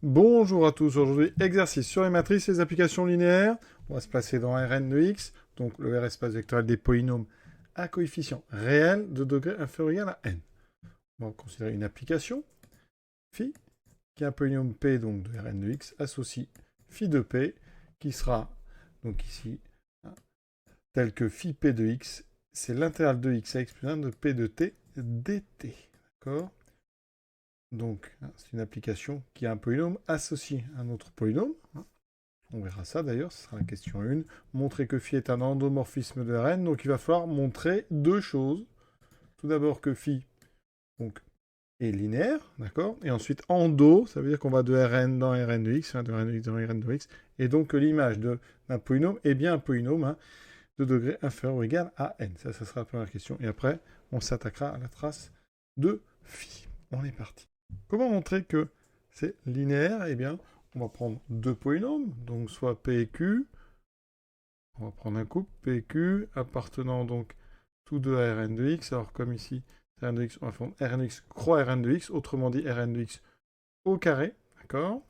Bonjour à tous, aujourd'hui exercice sur les matrices et les applications linéaires. On va se placer dans Rn de x, donc le R espace vectoriel des polynômes à coefficient réel de degré inférieur ou égal à n. On va considérer une application, phi, qui est un polynôme p donc de Rn de x, associe phi de p, qui sera donc ici, tel que phi p de x, c'est l'intégrale de x à x plus 1 de p de t dt. D'accord ? Donc, c'est une application qui a un polynôme associé à un autre polynôme. On verra ça d'ailleurs, ce sera la question 1. Montrer que phi est un endomorphisme de Rn. Donc, il va falloir montrer deux choses. Tout d'abord que phi donc, est linéaire, d'accord. Et ensuite, endo, ça veut dire qu'on va de Rn dans Rn de x, de Rn de x dans Rn de x. Et donc, que l'image d'un polynôme est bien un polynôme de degré inférieur ou égal à n. Ça sera la première question. Et après, on s'attaquera à la trace de phi. On est parti. Comment montrer que c'est linéaire? Eh bien, on va prendre deux polynômes, donc soit P et Q. On va prendre un couple, P et Q, appartenant donc tous deux à Rn de x. Alors, comme ici, Rn de x, on va prendre Rn de x croix Rn de x, autrement dit Rn de x au carré, d'accord?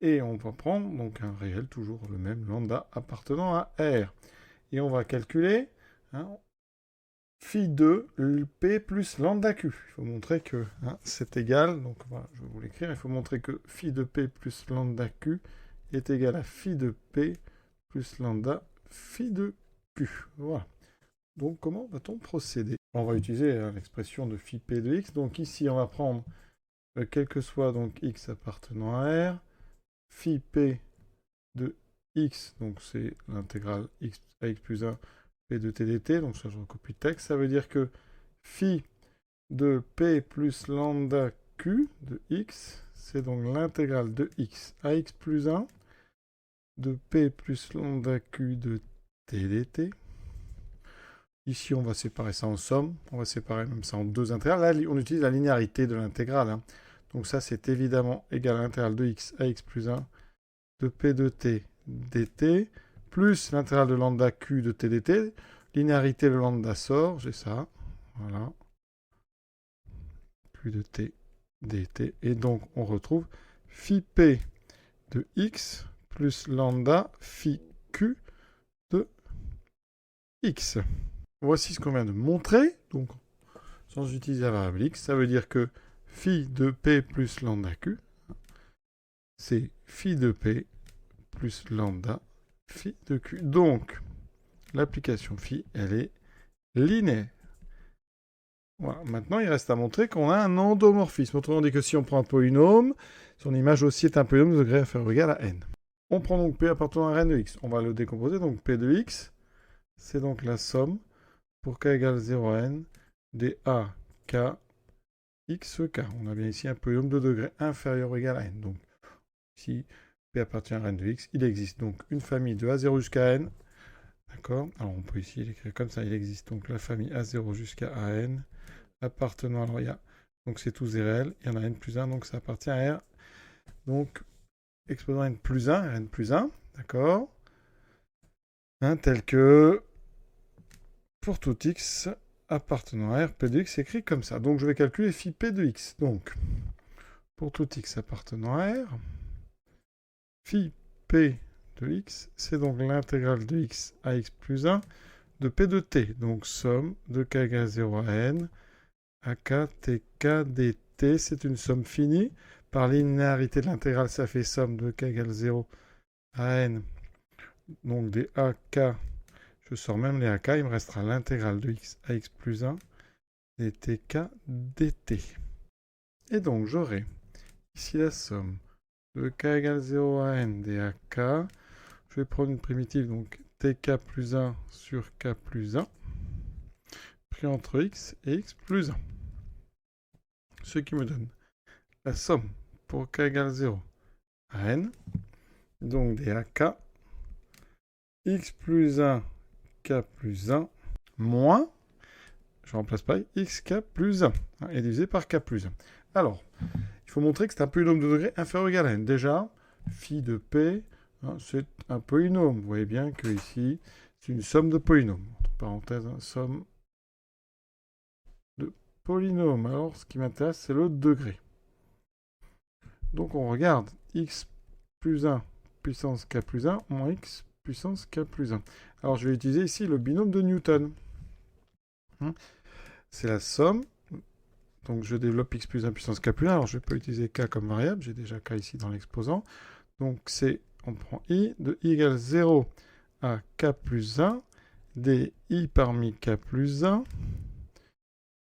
Et on va prendre donc un réel, toujours le même, lambda, appartenant à R. Et on va calculer phi de p plus lambda q. Il faut montrer que c'est égal, donc voilà, je vais vous l'écrire, il faut montrer que phi de p plus lambda q est égal à phi de p plus lambda phi de q. Voilà. Donc comment va-t-on procéder? On va utiliser l'expression de phi p de x. Donc ici, on va prendre, quel que soit donc x appartenant à R, phi p de x, donc c'est l'intégrale x à x plus 1 p de t dt, donc ça je recopie le texte, ça veut dire que phi de p plus lambda q de x, c'est donc l'intégrale de x à x plus 1 de p plus lambda q de t dt. Ici, on va séparer ça en somme, on va séparer même ça en deux intégrales. Là, on utilise la linéarité de l'intégrale. Donc ça, c'est évidemment égal à l'intégrale de x à x plus 1 de p de t dt, plus l'intégrale de lambda q de t dt. Linéarité, le lambda sort, j'ai ça. Voilà. Plus de t dt. Et donc, on retrouve phi p de x plus lambda phi q de x. Voici ce qu'on vient de montrer. Donc, sans utiliser la variable x, ça veut dire que phi de p plus lambda q, c'est phi de p plus lambda phi de q. Donc, l'application phi, elle est linéaire. Voilà. Maintenant, il reste à montrer qu'on a un endomorphisme. Autrement dit que si on prend un polynôme, son image aussi est un polynôme de degré inférieur ou égal à n. On prend donc p appartenant à Rn de x. On va le décomposer. Donc p de x, c'est donc la somme pour k égale 0 à n des a, k, x, k. On a bien ici un polynôme de degré inférieur ou égal à n. Donc, si p appartient à Rn de x, il existe donc une famille de a0 jusqu'à n. D'accord? Alors, on peut ici l'écrire comme ça. Il existe donc la famille a0 jusqu'à an appartenant, alors il y a, donc c'est tous des réels, il y en a n plus 1, donc ça appartient à R. Donc, exposant n plus 1, Rn plus 1, d'accord, tel que pour tout x appartenant à R, p de x écrit comme ça. Donc je vais calculer phi p de x. Donc, pour tout x appartenant à R, phi p de x, c'est donc l'intégrale de x à x plus 1 de p de t. Donc somme de k égale 0 à n, ak tk dt, c'est une somme finie. Par linéarité de l'intégrale, ça fait somme de k égale 0 à n. Donc des ak, je sors même les ak, il me restera l'intégrale de x à x plus 1 des tk dt. Et donc j'aurai ici la somme de k égale 0 à n des ak. Je vais prendre une primitive, donc tk plus 1 sur k plus 1, pris entre x et x plus 1. Ce qui me donne la somme pour k égale 0 à n, donc des ak, x plus 1, k plus 1, moins, je remplace pas, xk plus 1, et divisé par k plus 1. Alors, il faut montrer que c'est un polynôme de degré inférieur ou égal à n. Déjà, phi de p, c'est un polynôme. Vous voyez bien que ici, c'est une somme de polynômes. Entre parenthèses, somme de polynômes. Alors, ce qui m'intéresse, c'est le degré. Donc on regarde x plus 1 puissance k plus 1 moins x puissance k plus 1. Alors je vais utiliser ici le binôme de Newton. C'est la somme. Donc je développe x plus 1 puissance k plus 1. Alors je ne vais pas utiliser k comme variable, j'ai déjà k ici dans l'exposant. Donc c'est, on prend i de i égale 0 à k plus 1, d i parmi k plus 1,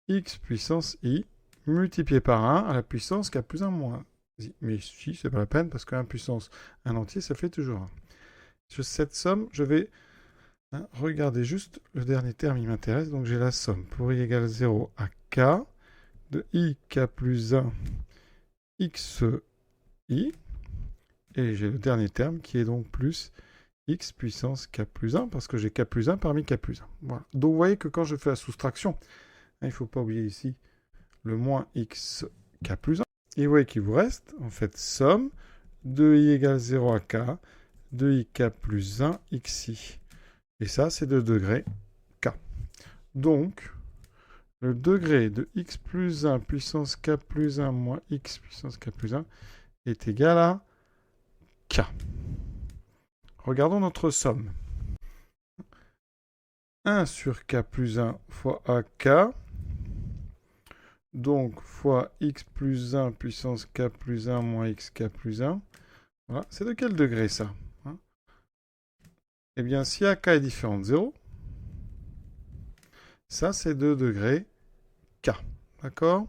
x puissance i, multiplié par 1 à la puissance k plus 1 moins i. Mais ici, c'est pas la peine, parce que 1 puissance 1 entier, ça fait toujours 1. Sur cette somme, je vais regarder juste le dernier terme, il m'intéresse. Donc j'ai la somme pour i égale 0 à k, de i k plus 1 x i, et j'ai le dernier terme qui est donc plus x puissance k plus 1, parce que j'ai k plus 1 parmi k plus 1. Voilà. Donc vous voyez que quand je fais la soustraction, il ne faut pas oublier ici le moins x k plus 1. Et vous voyez qu'il vous reste, en fait, somme de i égale 0 à k, de i k plus 1 xi. Et ça, c'est de degré k. Donc, le degré de x plus 1 puissance k plus 1 moins x puissance k plus 1 est égal à k. Regardons notre somme. 1 sur k plus 1 fois ak, donc fois x plus 1 puissance k plus 1 moins xk plus 1. Voilà. C'est de quel degré ça? Eh bien, si ak est différent de 0, ça c'est de degré k. D'accord?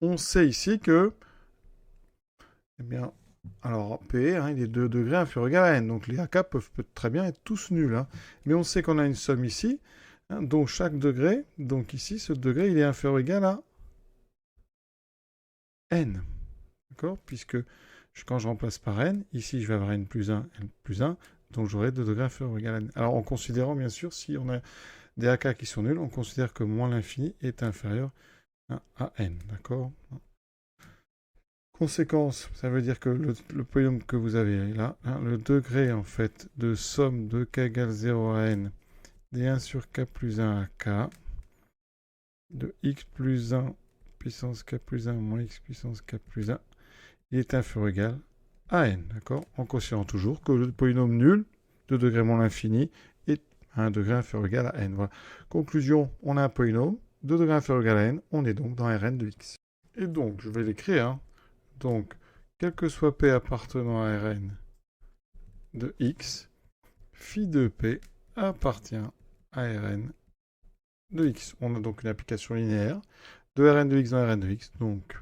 On sait ici que, eh bien, alors P, il est de degré inférieur ou égal à n. Donc les AK peuvent très bien être tous nuls. Mais on sait qu'on a une somme ici. Donc chaque degré, donc ici, ce degré, il est inférieur ou égal à n. D'accord? Puisque quand je remplace par n, ici je vais avoir n plus 1, n plus 1. Donc j'aurai 2 degrés inférieur ou égal à n. Alors en considérant bien sûr, si on a des AK qui sont nuls, on considère que moins l'infini est inférieur à n. D'accord? Conséquence, ça veut dire que le polynôme que vous avez là, le degré en fait de somme de k égale 0 à n, des 1 sur k plus 1 à k, de x plus 1 puissance k plus 1 moins x puissance k plus 1, il est inférieur ou égal à n, d'accord? En considérant toujours que le polynôme nul de degré moins l'infini est à un degré inférieur ou égal à n. Voilà. Conclusion, on a un polynôme de degré inférieur ou égal à n, on est donc dans Rn de x. Et donc, je vais l'écrire, donc, quel que soit P appartenant à Rn de x, phi de P appartient à Rn de x. On a donc une application linéaire de Rn de x dans Rn de x. Donc,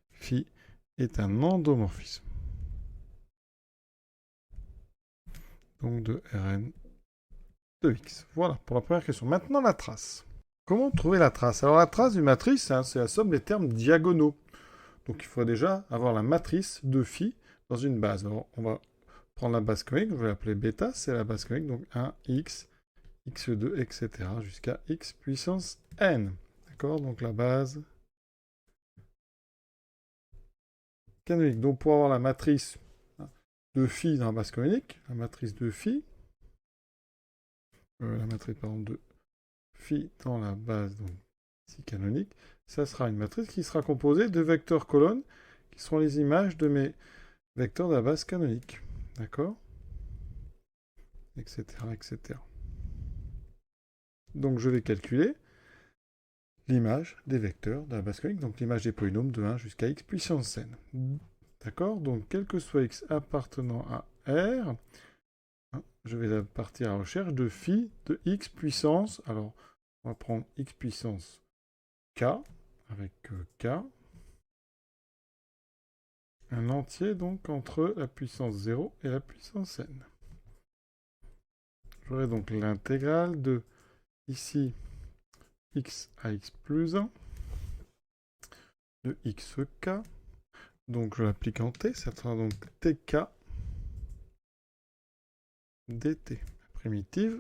phi est un endomorphisme. Donc, de Rn de x. Voilà pour la première question. Maintenant, la trace. Comment trouver la trace? Alors, la trace d'une matrice, c'est la somme des termes diagonaux. Donc il faut déjà avoir la matrice de phi dans une base. Alors on va prendre la base conique, je vais l'appeler bêta, c'est la base conique, donc 1x, x2, etc. jusqu'à x puissance n. D'accord? Donc la base canonique. Donc pour avoir la matrice de phi dans la base canonique, la matrice de phi, de phi dans la base donc, ici canonique, ça sera une matrice qui sera composée de vecteurs colonnes qui seront les images de mes vecteurs de la base canonique. D'accord? Etc., etc. Donc je vais calculer l'image des vecteurs de la base conique, donc l'image des polynômes de 1 jusqu'à x puissance n. D'accord? Donc quel que soit x appartenant à R, je vais partir à la recherche de phi de x puissance. Alors, on va prendre x puissance k, avec k. Un entier, donc, entre la puissance 0 et la puissance n. J'aurai donc l'intégrale de, ici, x à x plus 1, de xk. Donc, je l'applique en t, ça sera donc tk dt. La primitive,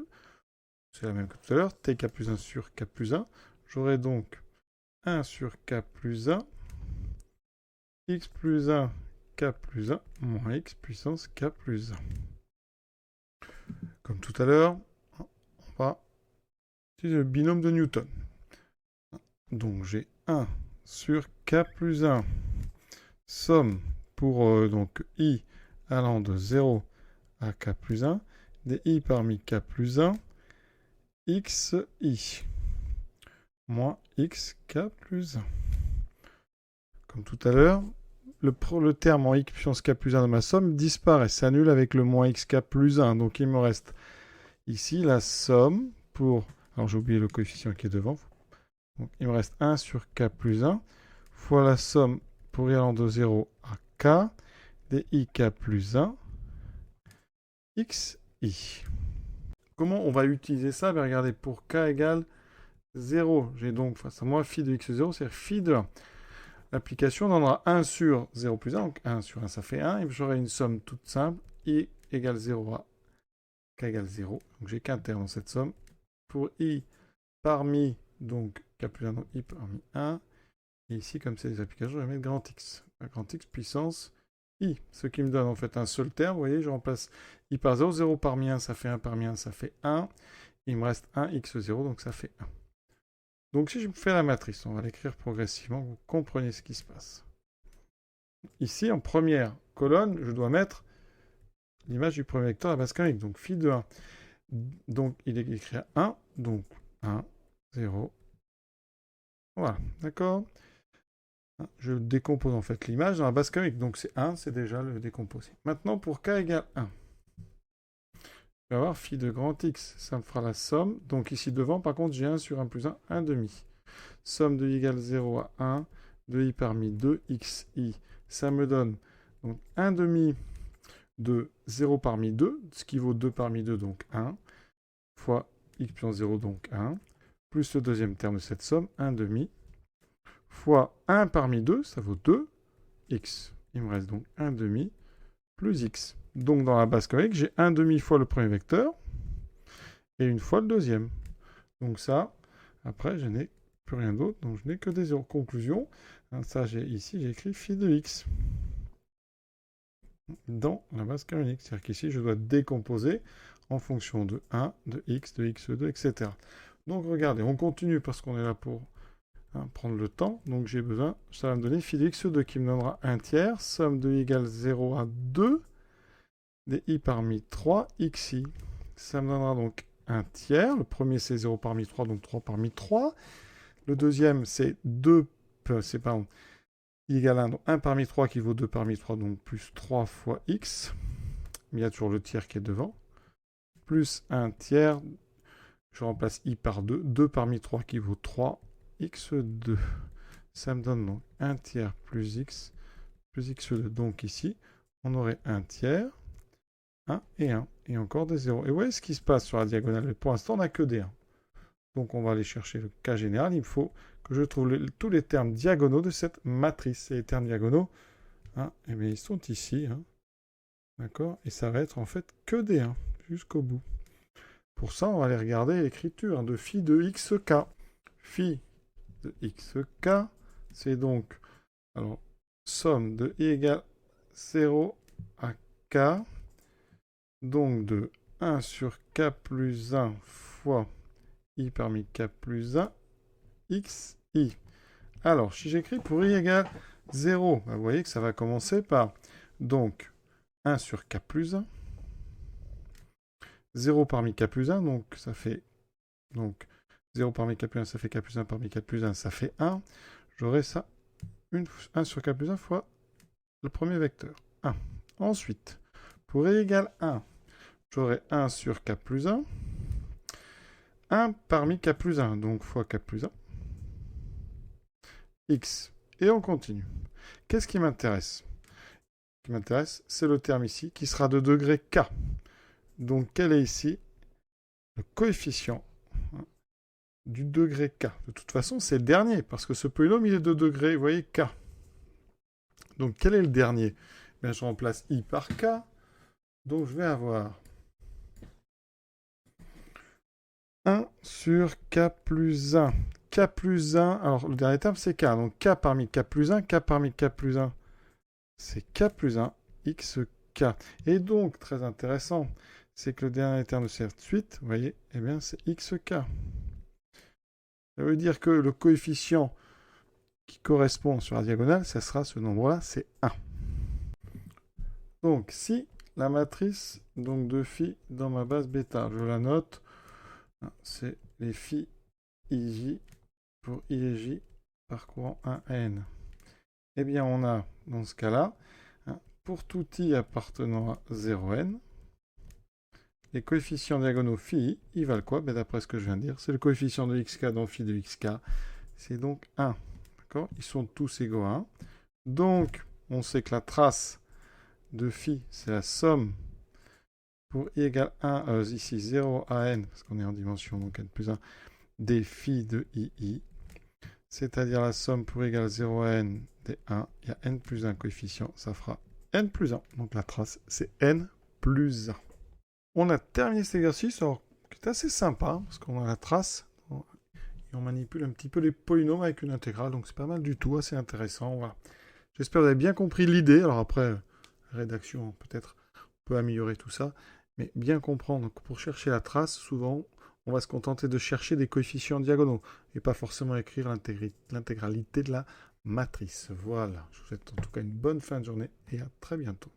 c'est la même que tout à l'heure, tk plus 1 sur k plus 1. J'aurai donc 1 sur k plus 1, x plus 1, k plus 1, moins x puissance k plus 1. Comme tout à l'heure, on va utiliser le binôme de Newton. Donc j'ai 1 sur k plus 1. Somme pour donc i allant de 0 à k plus 1, des i parmi k plus 1, xi, moins xk plus 1. Comme tout à l'heure, le terme en x puissance k plus 1 de ma somme disparaît, s'annule avec le moins xk plus 1. Donc il me reste ici la somme pour... Alors j'ai oublié le coefficient qui est devant. Donc il me reste 1 sur k plus 1 fois la somme pour i allant de 0 à k des ik plus 1 xi. Comment on va utiliser ça? Regardez, pour k égale 0, j'ai donc face à moi phi de x0, c'est-à-dire phi de 1. L'application donnera 1 sur 0 plus 1, donc 1 sur 1 ça fait 1, et j'aurai une somme toute simple, i égale 0 à k égale 0. Donc j'ai qu'un terme dans cette somme. Pour i parmi, donc k plus 1, donc i parmi 1. Et ici, comme c'est des applications, je vais mettre grand X. Grand X puissance i. Ce qui me donne en fait un seul terme. Vous voyez, je remplace i par 0. 0 parmi 1, ça fait 1 parmi 1, ça fait 1. Il me reste 1 x0, donc ça fait 1. Donc si je me fais la matrice, on va l'écrire progressivement, vous comprenez ce qui se passe. Ici, en première colonne, je dois mettre l'image du premier vecteur à la base canonique, donc phi de 1. Donc il est écrit à 1, donc 1, 0. Voilà, d'accord. Je décompose en fait l'image dans la base canonique, donc c'est 1, c'est déjà le décomposé. Maintenant, pour k égale 1, je vais avoir phi de grand X, ça me fera la somme. Donc ici devant, par contre, j'ai 1 sur 1 plus 1, 1 demi. Somme de i égale 0 à 1, de i parmi 2, xi. Ça me donne donc 1 demi de 0 parmi 2, ce qui vaut 2 parmi 2, donc 1, fois x puissance 0, donc 1, plus le deuxième terme de cette somme, 1 demi, fois 1 parmi 2, ça vaut 2, x. Il me reste donc 1 demi plus x. Donc dans la base canonique, j'ai 1 demi fois le premier vecteur et une fois le deuxième. Donc ça, après, je n'ai plus rien d'autre, donc je n'ai que des zéros. Conclusion, ça ici, j'ai écrit phi de x dans la base canonique. C'est-à-dire qu'ici, je dois décomposer en fonction de 1, de x, de x2, etc. Donc regardez, on continue parce qu'on est là pour prendre le temps. Donc j'ai besoin, ça va me donner phi de x2 qui me donnera 1 tiers, somme de i égale 0 à 2, des i parmi 3, xi. Ça me donnera donc 1 tiers. Le premier, c'est 0 parmi 3, donc 3 parmi 3. Le deuxième, c'est 2, c'est pardon, i égale 1, donc 1 parmi 3 qui vaut 2 parmi 3, donc plus 3 fois x. Mais il y a toujours le tiers qui est devant. Plus 1 tiers, je remplace i par 2, 2 parmi 3 qui vaut 3, x2. Ça me donne donc 1 tiers plus x x2. Donc ici, on aurait 1 tiers, 1 et 1, et encore des 0. Et vous voyez ce qui se passe sur la diagonale. Pour l'instant, on n'a que des 1. Donc on va aller chercher le cas général. Il faut que je trouve tous les termes diagonaux de cette matrice. Et les termes diagonaux, eh bien, ils sont ici. D'accord? Et ça va être en fait que des 1 jusqu'au bout. Pour ça, on va aller regarder l'écriture de phi de xk. Phi de xk, c'est donc alors somme de i égale 0 à k, donc de 1 sur k plus 1 fois i parmi k plus 1, xi. Alors, si j'écris pour i égale 0, vous voyez que ça va commencer par donc 1 sur k plus 1, 0 parmi k plus 1, donc ça fait donc 0 parmi k plus 1, ça fait k plus 1 parmi k plus 1, ça fait 1. J'aurai ça 1 sur k plus 1 fois le premier vecteur, 1. Ensuite, pour i égale 1, j'aurai 1 sur k plus 1, 1 parmi k plus 1, donc fois k plus 1, x. Et on continue. Qu'est-ce qui m'intéresse? Ce qui m'intéresse, c'est le terme ici, qui sera de degré k. Donc, quel est ici le coefficient du degré k? De toute façon, c'est le dernier, parce que ce polynôme, il est de degré, vous voyez, k. Donc, quel est le dernier? Bien, je remplace i par k. Donc, je vais avoir 1 sur k plus 1. K plus 1, alors le dernier terme, c'est k. Donc, k parmi k plus 1, k parmi k plus 1, c'est k plus 1, xk. Et donc, très intéressant, c'est que le dernier terme de cette suite, vous voyez, eh bien, c'est xk. Ça veut dire que le coefficient qui correspond sur la diagonale, ça sera ce nombre-là, c'est 1. Donc, si la matrice donc, de phi dans ma base bêta, je la note, c'est les phi ij pour i et j parcourant 1 n. Eh bien, on a, dans ce cas-là, pour tout i appartenant à 0n, les coefficients diagonaux phi i, ils valent quoi? D'après ce que je viens de dire, c'est le coefficient de xk dans phi de xk. C'est donc 1. D'accord? Ils sont tous égaux à 1. Donc, on sait que la trace de phi, c'est la somme pour i égale 1, ici 0 à n, parce qu'on est en dimension, donc n plus 1, des phi de ii, c'est-à-dire la somme pour i égale 0 à n des 1, il y a n plus 1 coefficient, ça fera n plus 1. Donc la trace, c'est n plus 1. On a terminé cet exercice, alors, qui est assez sympa, parce qu'on a la trace, et on manipule un petit peu les polynômes avec une intégrale, donc c'est pas mal du tout, assez intéressant. Voilà. J'espère que vous avez bien compris l'idée. Alors après, rédaction, peut-être, on peut améliorer tout ça, mais bien comprendre que pour chercher la trace, souvent, on va se contenter de chercher des coefficients diagonaux, et pas forcément écrire l'intégralité de la matrice. Voilà, je vous souhaite en tout cas une bonne fin de journée, et à très bientôt.